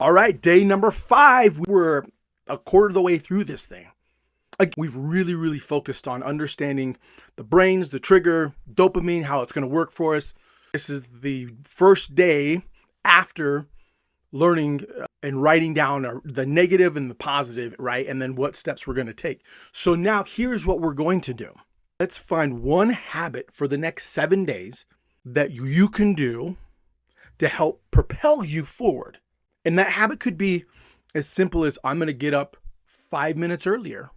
All right, day number 5. We're a quarter of the way through this thing. Like, we've really focused on understanding the brains, the trigger, dopamine, how it's going to work for us. This is the first day after learning and writing down the negative and the positive, right? And then what steps we're going to take. So now here's what we're going to do. Let's find one habit for the next 7 days that you can do to help propel you forward. And that habit could be as simple as I'm going to get up 5 minutes earlier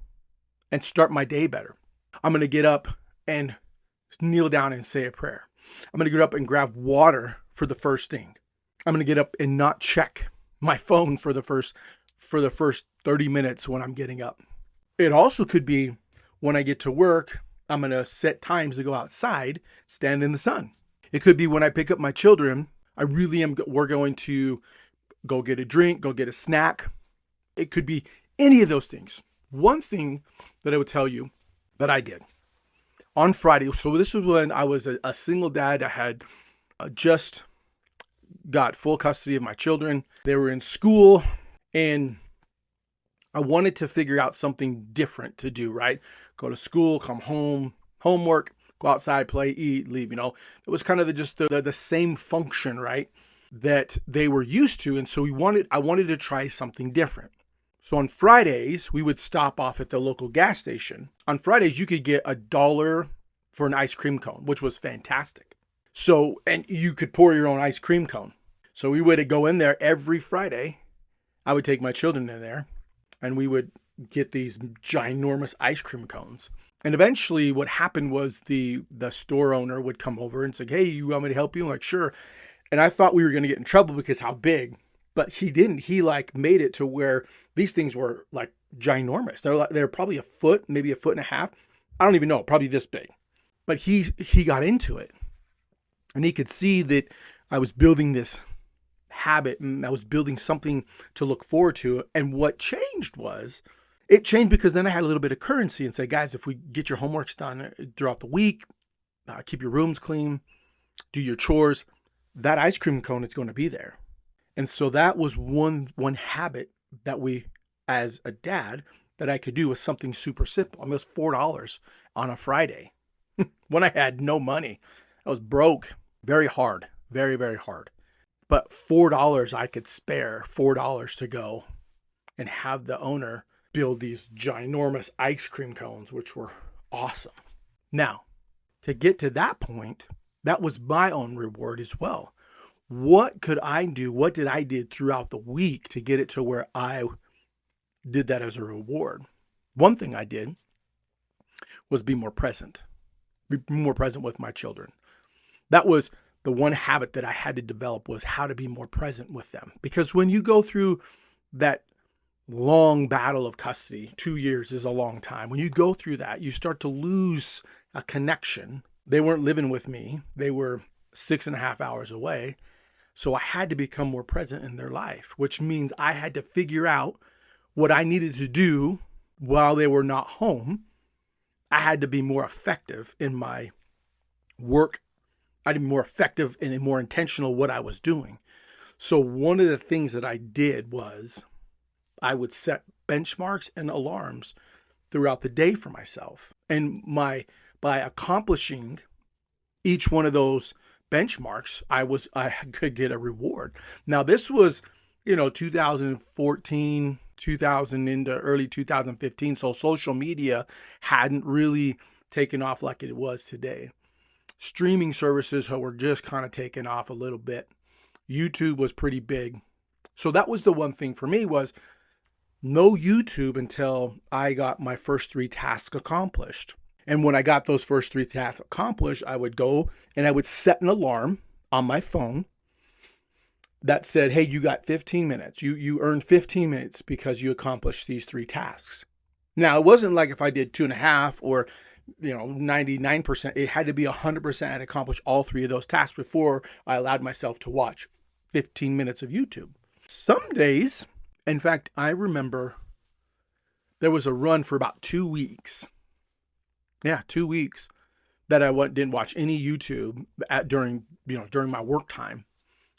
and start my day better. I'm going to get up and kneel down and say a prayer. I'm going to get up and grab water for the first thing. I'm going to get up and not check my phone for the first 30 minutes when I'm getting up. It also could be when I get to work, I'm going to set times to go outside, stand in the sun. It could be when I pick up my children, we're going to go get a drink, go get a snack. It could be any of those things. One thing that I would tell you that I did on Friday. So this was when I was a single dad. I had just got full custody of my children. They were in school and I wanted to figure out something different to do, right? Go to school, come home, homework, go outside, play, eat, leave, It was kind of the same function, right? That they were used to. And so I wanted to try something different. So on Fridays, we would stop off at the local gas station. On Fridays, you could get $1 for an ice cream cone, which was fantastic. So, and you could pour your own ice cream cone. So we would go in there every Friday. I would take my children in there and we would get these ginormous ice cream cones. And eventually what happened was the store owner would come over and say, "Hey, you want me to help you?" I'm like, "Sure." And I thought we were going to get in trouble because how big, but he didn't. He made it to where these things were ginormous. They're probably a foot, maybe a foot and a half. I don't even know, probably this big. But he got into it and he could see that I was building this habit and I was building something to look forward to. And what changed because then I had a little bit of currency and said, "Guys, if we get your homeworks done throughout the week, keep your rooms clean, do your chores, that ice cream cone is going to be there." And so that was one habit that we, as a dad, that I could do was something super simple. I mean, it was $4 on a Friday when I had no money. I was broke, very hard, very, very hard. But $4 I could spare, $4 to go and have the owner build these ginormous ice cream cones, which were awesome. Now, to get to that point, that was my own reward as well. What could I do? What did I do throughout the week to get it to where I did that as a reward? One thing I did was be more present with my children. That was the one habit that I had to develop, was how to be more present with them. Because when you go through that long battle of custody, 2 years is a long time. When you go through that, you start to lose a connection. They weren't living with me. They were 6.5 hours away. So I had to become more present in their life, which means I had to figure out what I needed to do while they were not home. I had to be more effective in my work. I had to be more effective and more intentional what I was doing. So one of the things that I did was I would set benchmarks and alarms throughout the day for myself. And by accomplishing each one of those benchmarks, I could get a reward. Now this was, 2014, 2000 into early 2015. So social media hadn't really taken off like it was today. Streaming services were just kind of taking off a little bit. YouTube was pretty big. So that was the one thing for me, was no YouTube until I got my first 3 tasks accomplished. And when I got those first 3 tasks accomplished, I would go and I would set an alarm on my phone that said, "Hey, you got 15 minutes. You earned 15 minutes because you accomplished these 3 tasks." Now, it wasn't like if I did 2.5 or 99%. It had to be 100% and accomplish all 3 of those tasks before I allowed myself to watch 15 minutes of YouTube. Some days, in fact, I remember there was a run for about 2 weeks. Yeah, 2 weeks that I didn't watch any YouTube during my work time.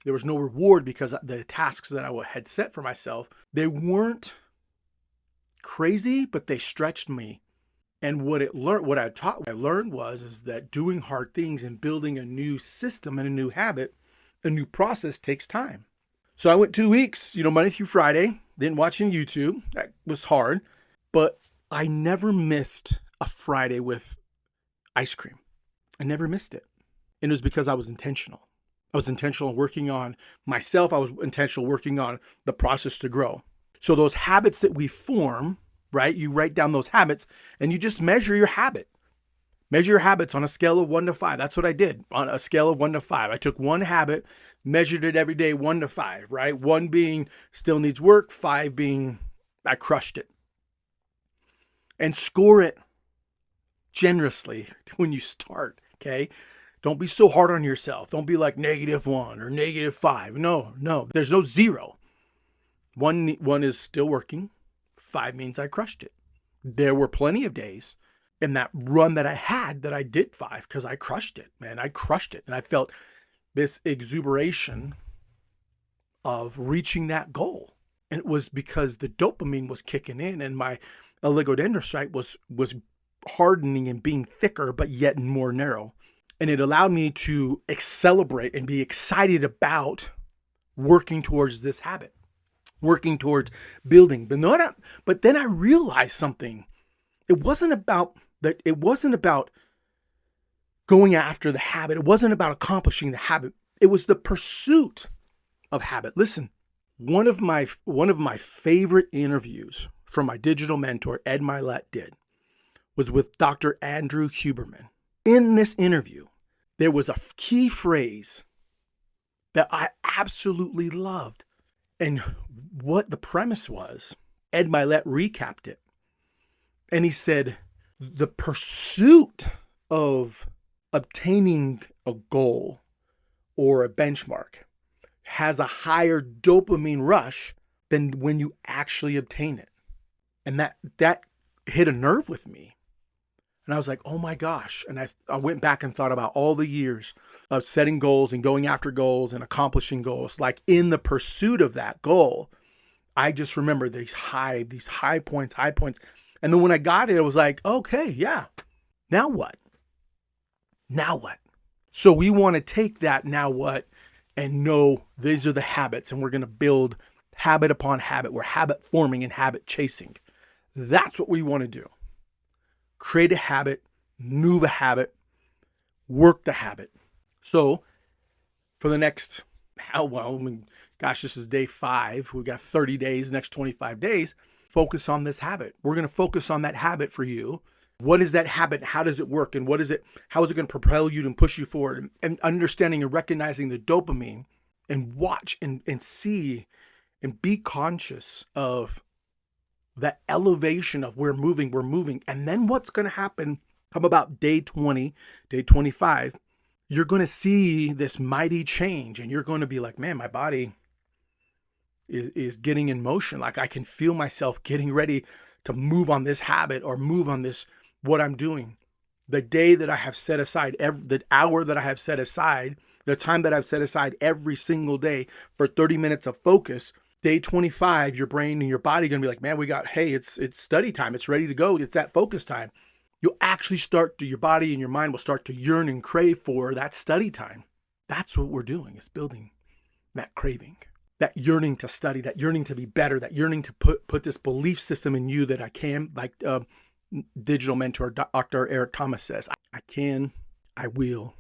There was no reward because the tasks that I had set for myself, they weren't crazy, but they stretched me. And what I learned was that doing hard things and building a new system and a new habit, a new process takes time. So I went 2 weeks, Monday through Friday, didn't watch any YouTube. That was hard, but I never missed a Friday with ice cream. I never missed it. And it was because I was intentional. I was intentional working on myself. I was intentional working on the process to grow. So those habits that we form, right? You write down those habits and you just measure your habit. Measure your habits on a scale of 1 to 5. That's what I did on a scale of 1 to 5. I took one habit, measured it every day, 1 to 5, right? 1 being still needs work, 5 being I crushed it. And score it generously when you start, okay? Don't be so hard on yourself. Don't be like -1 or -5. No, there's no 0. One is still working. 5 means I crushed it. There were plenty of days in that run that I had that I did 5 because I crushed it, man. I crushed it. And I felt this exuberation of reaching that goal. And it was because the dopamine was kicking in and my oligodendrocyte was hardening and being thicker, but yet more narrow. And it allowed me to accelerate and be excited about working towards this habit, working towards building. But then I realized something. It wasn't about going after the habit. It wasn't about accomplishing the habit. It was the pursuit of habit. Listen, one of my favorite interviews from my digital mentor, Ed Milet, was with Dr. Andrew Huberman. In this interview, there was a key phrase that I absolutely loved. And what the premise was, Ed Milet recapped it. And he said, the pursuit of obtaining a goal or a benchmark has a higher dopamine rush than when you actually obtain it. And that hit a nerve with me. And I was like, oh my gosh. And I went back and thought about all the years of setting goals and going after goals and accomplishing goals. Like in the pursuit of that goal, I just remember these high points. And then when I got it, it was like, okay, yeah. Now what? So we want to take that now what and know these are the habits, and we're going to build habit upon habit. We're habit forming and habit chasing. That's what we want to do. Create a habit, move a habit, work the habit. So for the next, this is day 5. We've got 30 days, next 25 days. Focus on this habit. We're going to focus on that habit for you. What is that habit? How does it work? And how is it going to propel you and push you forward? And understanding and recognizing the dopamine, and watch and see and be conscious of that elevation of we're moving. And then what's going to happen come about day 20, day 25, you're going to see this mighty change, and you're going to be like, man, my body is getting in motion. Like I can feel myself getting ready to move on this habit or move on this, what I'm doing. The day that I have set aside, the hour that I have set aside, the time that I've set aside every single day for 30 minutes of focus, day 25, your brain and your body are going to be like, man, it's study time. It's ready to go. It's that focus time. You'll actually your body and your mind will start to yearn and crave for that study time. That's what we're doing, is building that craving, that yearning to study, that yearning to be better, that yearning to put this belief system in you that I can, like digital mentor Dr. Eric Thomas says, I can, I will,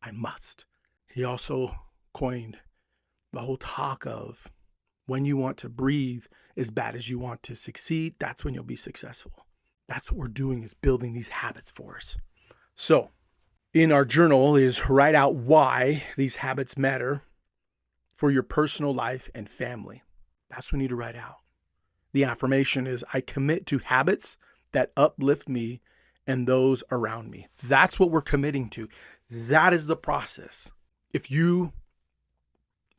I must. He also coined the whole talk of when you want to breathe as bad as you want to succeed, that's when you'll be successful. That's what we're doing, is building these habits for us. So in our journal is write out why these habits matter for your personal life and family. That's what we need to write out. The affirmation is, I commit to habits that uplift me and those around me. That's what we're committing to. That is the process. If you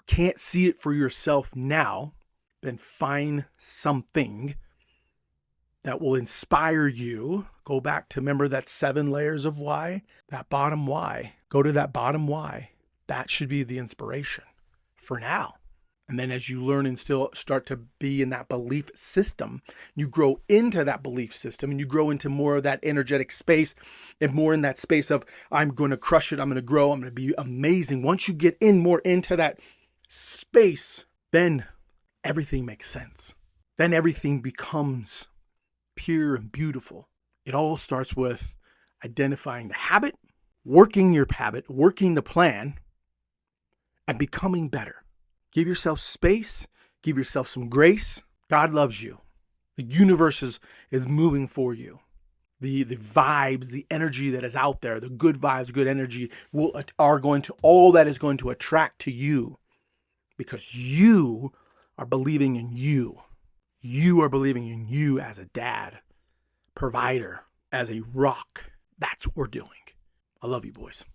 can't see it for yourself now, then find something that will inspire you. Go back to, remember that 7 layers of why? That bottom why. Go to that bottom why. That should be the inspiration. for now. And then as you learn and still start to be in that belief system, you grow into that belief system and you grow into more of that energetic space and more in that space of, I'm going to crush it. I'm going to grow. I'm going to be amazing. Once you get in more into that space, then everything makes sense. Then everything becomes pure and beautiful. It all starts with identifying the habit, working your habit, working the plan, and becoming better. Give yourself space. Give yourself some grace. God loves you. The universe is moving for you. The vibes, the energy that is out there, the good vibes, good energy all that is going to attract to you because you are believing in you. You are believing in you as a dad, provider, as a rock. That's what we're doing. I love you, boys.